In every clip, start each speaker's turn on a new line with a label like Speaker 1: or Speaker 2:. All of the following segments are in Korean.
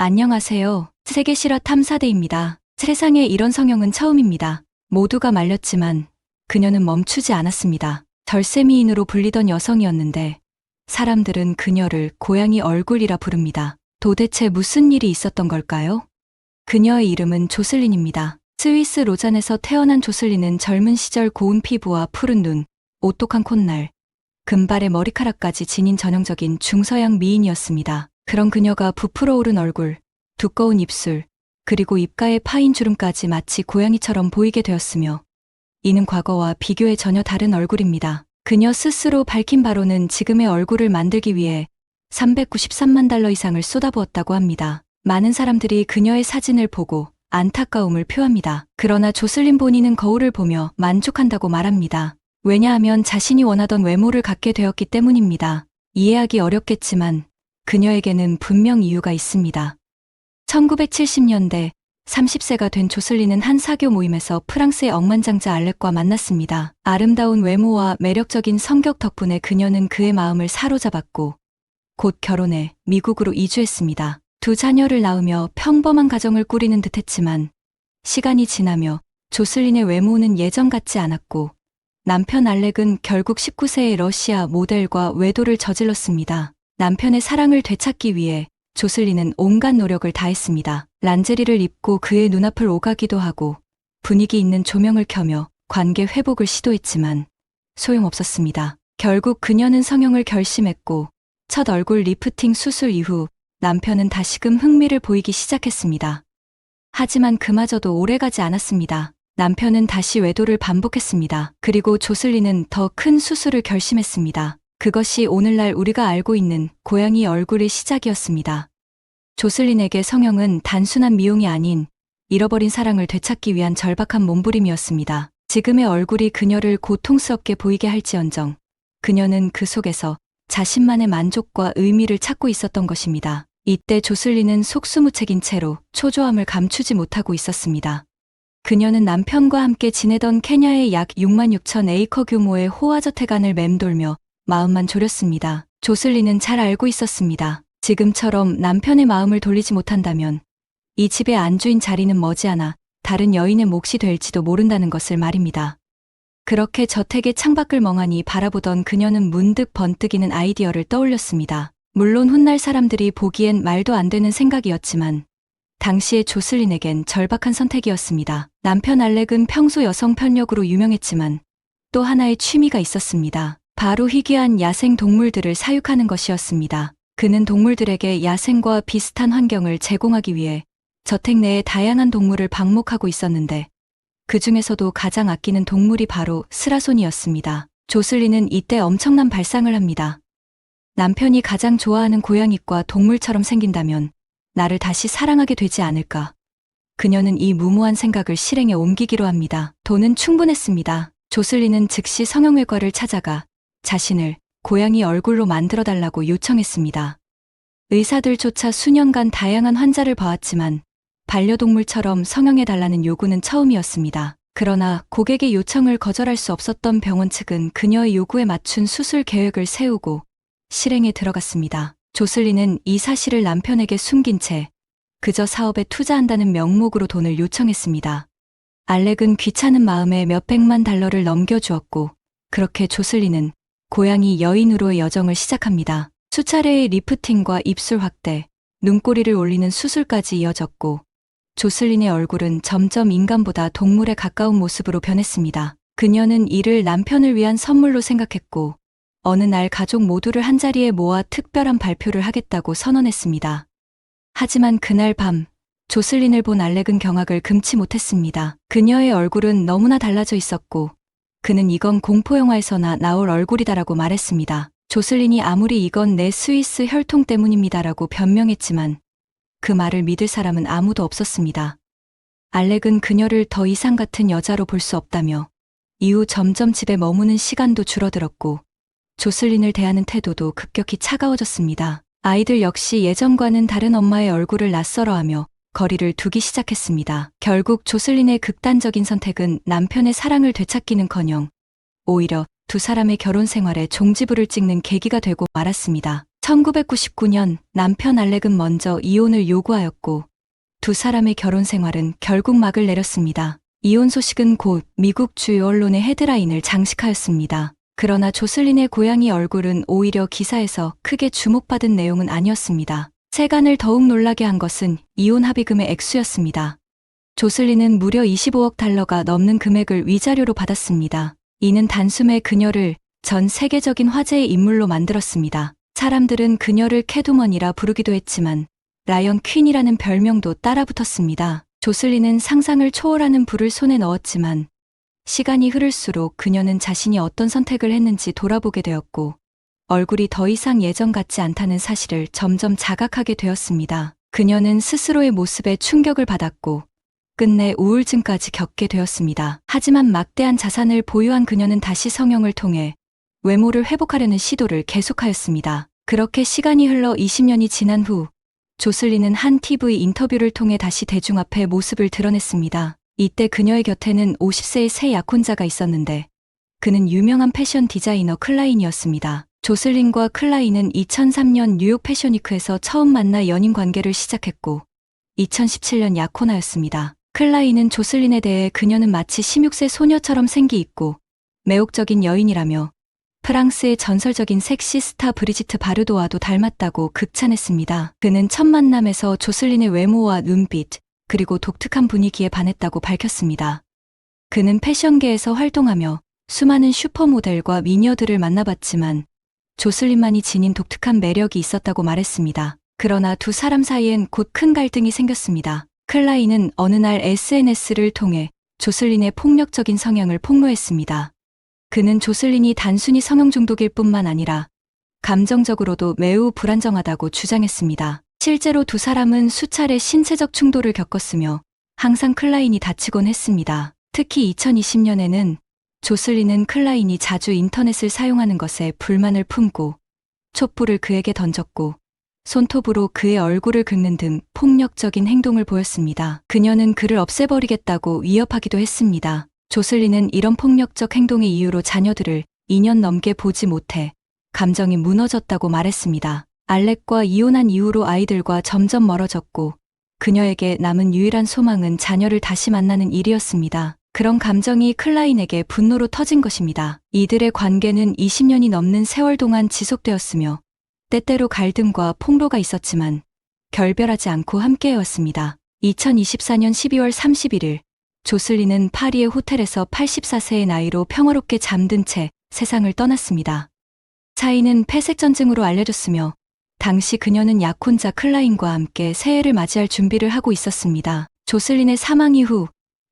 Speaker 1: 안녕하세요. 세계 실화 탐사대입니다. 세상에 이런 성형은 처음입니다. 모두가 말렸지만 그녀는 멈추지 않았습니다. 절세미인으로 불리던 여성이었는데 사람들은 그녀를 고양이 얼굴이라 부릅니다. 도대체 무슨 일이 있었던 걸까요? 그녀의 이름은 조슬린입니다. 스위스 로잔에서 태어난 조슬린은 젊은 시절 고운 피부와 푸른 눈, 오똑한 콧날, 금발의 머리카락까지 지닌 전형적인 중서양 미인이었습니다. 그런 그녀가 부풀어 오른 얼굴, 두꺼운 입술, 그리고 입가에 파인 주름까지 마치 고양이처럼 보이게 되었으며 이는 과거와 비교해 전혀 다른 얼굴입니다. 그녀 스스로 밝힌 바로는 지금의 얼굴을 만들기 위해 393만 달러 이상을 쏟아부었다고 합니다. 많은 사람들이 그녀의 사진을 보고 안타까움을 표합니다. 그러나 조슬린 본인은 거울을 보며 만족한다고 말합니다. 왜냐하면 자신이 원하던 외모를 갖게 되었기 때문입니다. 이해하기 어렵겠지만 그녀에게는 분명 이유가 있습니다. 1970년대 30세가 된 조슬린은 한 사교 모임에서 프랑스의 억만장자 알렉과 만났습니다. 아름다운 외모와 매력적인 성격 덕분에 그녀는 그의 마음을 사로잡았고 곧 결혼해 미국으로 이주했습니다. 두 자녀를 낳으며 평범한 가정을 꾸리는 듯했지만 시간이 지나며 조슬린의 외모는 예전 같지 않았고 남편 알렉은 결국 19세의 러시아 모델과 외도를 저질렀습니다. 남편의 사랑을 되찾기 위해 조슬린은 온갖 노력을 다했습니다. 란제리를 입고 그의 눈앞을 오가기도 하고 분위기 있는 조명을 켜며 관계 회복을 시도했지만 소용없었습니다. 결국 그녀는 성형을 결심했고 첫 얼굴 리프팅 수술 이후 남편은 다시금 흥미를 보이기 시작했습니다. 하지만 그마저도 오래가지 않았습니다. 남편은 다시 외도를 반복했습니다. 그리고 조슬린은 더 큰 수술을 결심했습니다. 그것이 오늘날 우리가 알고 있는 고양이 얼굴의 시작이었습니다. 조슬린에게 성형은 단순한 미용이 아닌 잃어버린 사랑을 되찾기 위한 절박한 몸부림이었습니다. 지금의 얼굴이 그녀를 고통스럽게 보이게 할지언정 그녀는 그 속에서 자신만의 만족과 의미를 찾고 있었던 것입니다. 이때 조슬린은 속수무책인 채로 초조함을 감추지 못하고 있었습니다. 그녀는 남편과 함께 지내던 케냐의 약 6만 6천 에이커 규모의 호화저택안을 맴돌며 마음만 졸였습니다. 조슬린은 잘 알고 있었습니다. 지금처럼 남편의 마음을 돌리지 못한다면 이 집의 안주인 자리는 머지않아 다른 여인의 몫이 될지도 모른다는 것을 말입니다. 그렇게 저택의 창밖을 멍하니 바라보던 그녀는 문득 번뜩이는 아이디어를 떠올렸습니다. 물론 훗날 사람들이 보기엔 말도 안 되는 생각이었지만 당시의 조슬린에겐 절박한 선택이었습니다. 남편 알렉은 평소 여성 편력으로 유명했지만 또 하나의 취미가 있었습니다. 바로 희귀한 야생 동물들을 사육하는 것이었습니다. 그는 동물들에게 야생과 비슷한 환경을 제공하기 위해 저택 내에 다양한 동물을 방목하고 있었는데 그 중에서도 가장 아끼는 동물이 바로 스라손이었습니다. 조슬린은 이때 엄청난 발상을 합니다. 남편이 가장 좋아하는 고양이과 동물처럼 생긴다면 나를 다시 사랑하게 되지 않을까. 그녀는 이 무모한 생각을 실행에 옮기기로 합니다. 돈은 충분했습니다. 조슬린은 즉시 성형외과를 찾아가 자신을 고양이 얼굴로 만들어달라고 요청했습니다. 의사들조차 수년간 다양한 환자를 봐왔지만 반려동물처럼 성형해달라는 요구는 처음이었습니다. 그러나 고객의 요청을 거절할 수 없었던 병원 측은 그녀의 요구에 맞춘 수술 계획을 세우고 실행에 들어갔습니다. 조슬린은 이 사실을 남편에게 숨긴 채 그저 사업에 투자한다는 명목으로 돈을 요청했습니다. 알렉은 귀찮은 마음에 몇백만 달러를 넘겨주었고 그렇게 조슬린은 고양이 여인으로의 여정을 시작합니다. 수차례의 리프팅과 입술 확대, 눈꼬리를 올리는 수술까지 이어졌고 조슬린의 얼굴은 점점 인간보다 동물에 가까운 모습으로 변했습니다. 그녀는 이를 남편을 위한 선물로 생각했고 어느 날 가족 모두를 한자리에 모아 특별한 발표를 하겠다고 선언했습니다. 하지만 그날 밤 조슬린을 본 알렉은 경악을 금치 못했습니다. 그녀의 얼굴은 너무나 달라져 있었고 그는 이건 공포영화에서나 나올 얼굴이다라고 말했습니다. 조슬린이 아무리 이건 내 스위스 혈통 때문입니다라고 변명했지만 그 말을 믿을 사람은 아무도 없었습니다. 알렉은 그녀를 더 이상 같은 여자로 볼 수 없다며 이후 점점 집에 머무는 시간도 줄어들었고 조슬린을 대하는 태도도 급격히 차가워졌습니다. 아이들 역시 예전과는 다른 엄마의 얼굴을 낯설어하며 거리를 두기 시작했습니다. 결국 조슬린의 극단적인 선택은 남편의 사랑을 되찾기는커녕 오히려 두 사람의 결혼 생활에 종지부를 찍는 계기가 되고 말았습니다. 1999년 남편 알렉은 먼저 이혼을 요구하였고 두 사람의 결혼 생활은 결국 막을 내렸습니다. 이혼 소식은 곧 미국 주요 언론의 헤드라인을 장식하였습니다. 그러나 조슬린의 고양이 얼굴은 오히려 기사에서 크게 주목받은 내용은 아니었습니다. 세간을 더욱 놀라게 한 것은 이혼 합의금의 액수였습니다. 조슬린은 무려 25억 달러가 넘는 금액을 위자료로 받았습니다. 이는 단숨에 그녀를 전 세계적인 화제의 인물로 만들었습니다. 사람들은 그녀를 캐두먼이라 부르기도 했지만 라이언 퀸이라는 별명도 따라붙었습니다. 조슬린은 상상을 초월하는 부를 손에 넣었지만 시간이 흐를수록 그녀는 자신이 어떤 선택을 했는지 돌아보게 되었고 얼굴이 더 이상 예전 같지 않다는 사실을 점점 자각하게 되었습니다. 그녀는 스스로의 모습에 충격을 받았고 끝내 우울증까지 겪게 되었습니다. 하지만 막대한 자산을 보유한 그녀는 다시 성형을 통해 외모를 회복하려는 시도를 계속하였습니다. 그렇게 시간이 흘러 20년이 지난 후 조슬린은 한 TV 인터뷰를 통해 다시 대중 앞에 모습을 드러냈습니다. 이때 그녀의 곁에는 50세의 새 약혼자가 있었는데 그는 유명한 패션 디자이너 클라인이었습니다. 조슬린과 클라인은 2003년 뉴욕 패션위크에서 처음 만나 연인 관계를 시작했고 2017년 약혼하였습니다. 클라인은 조슬린에 대해 그녀는 마치 16세 소녀처럼 생기 있고 매혹적인 여인이라며 프랑스의 전설적인 섹시 스타 브리지트 바르도와도 닮았다고 극찬했습니다. 그는 첫 만남에서 조슬린의 외모와 눈빛, 그리고 독특한 분위기에 반했다고 밝혔습니다. 그는 패션계에서 활동하며 수많은 슈퍼모델과 미녀들을 만나봤지만 조슬린만이 지닌 독특한 매력이 있었다고 말했습니다. 그러나 두 사람 사이엔 곧 큰 갈등이 생겼습니다. 클라인은 어느 날 SNS를 통해 조슬린의 폭력적인 성향을 폭로했습니다. 그는 조슬린이 단순히 성형 중독일 뿐만 아니라 감정적으로도 매우 불안정하다고 주장했습니다. 실제로 두 사람은 수차례 신체적 충돌을 겪었으며 항상 클라인이 다치곤 했습니다. 특히 2020년에는 조슬린은 클라인이 자주 인터넷을 사용하는 것에 불만을 품고 촛불을 그에게 던졌고 손톱으로 그의 얼굴을 긁는 등 폭력적인 행동을 보였습니다. 그녀는 그를 없애버리겠다고 위협하기도 했습니다. 조슬린은 이런 폭력적 행동의 이유로 자녀들을 2년 넘게 보지 못해 감정이 무너졌다고 말했습니다. 알렉과 이혼한 이후로 아이들과 점점 멀어졌고 그녀에게 남은 유일한 소망은 자녀를 다시 만나는 일이었습니다. 그런 감정이 클라인에게 분노로 터진 것입니다. 이들의 관계는 20년이 넘는 세월 동안 지속되었으며 때때로 갈등과 폭로가 있었지만 결별하지 않고 함께해왔습니다. 2024년 12월 31일 조슬린은 파리의 호텔에서 84세의 나이로 평화롭게 잠든 채 세상을 떠났습니다. 차이는 폐색전증으로 알려졌으며 당시 그녀는 약혼자 클라인과 함께 새해를 맞이할 준비를 하고 있었습니다. 조슬린의 사망 이후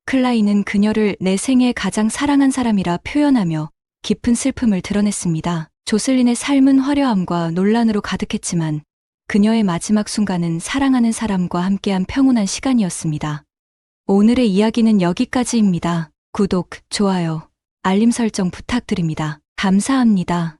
Speaker 1: 클라인은 그녀를 내 생에 가장 사랑한 사람이라 표현하며 깊은 슬픔을 드러냈습니다. 조슬린의 삶은 화려함과 논란으로 가득했지만 그녀의 마지막 순간은 사랑하는 사람과 함께한 평온한 시간이었습니다. 오늘의 이야기는 여기까지입니다. 구독, 좋아요, 알림 설정 부탁드립니다. 감사합니다.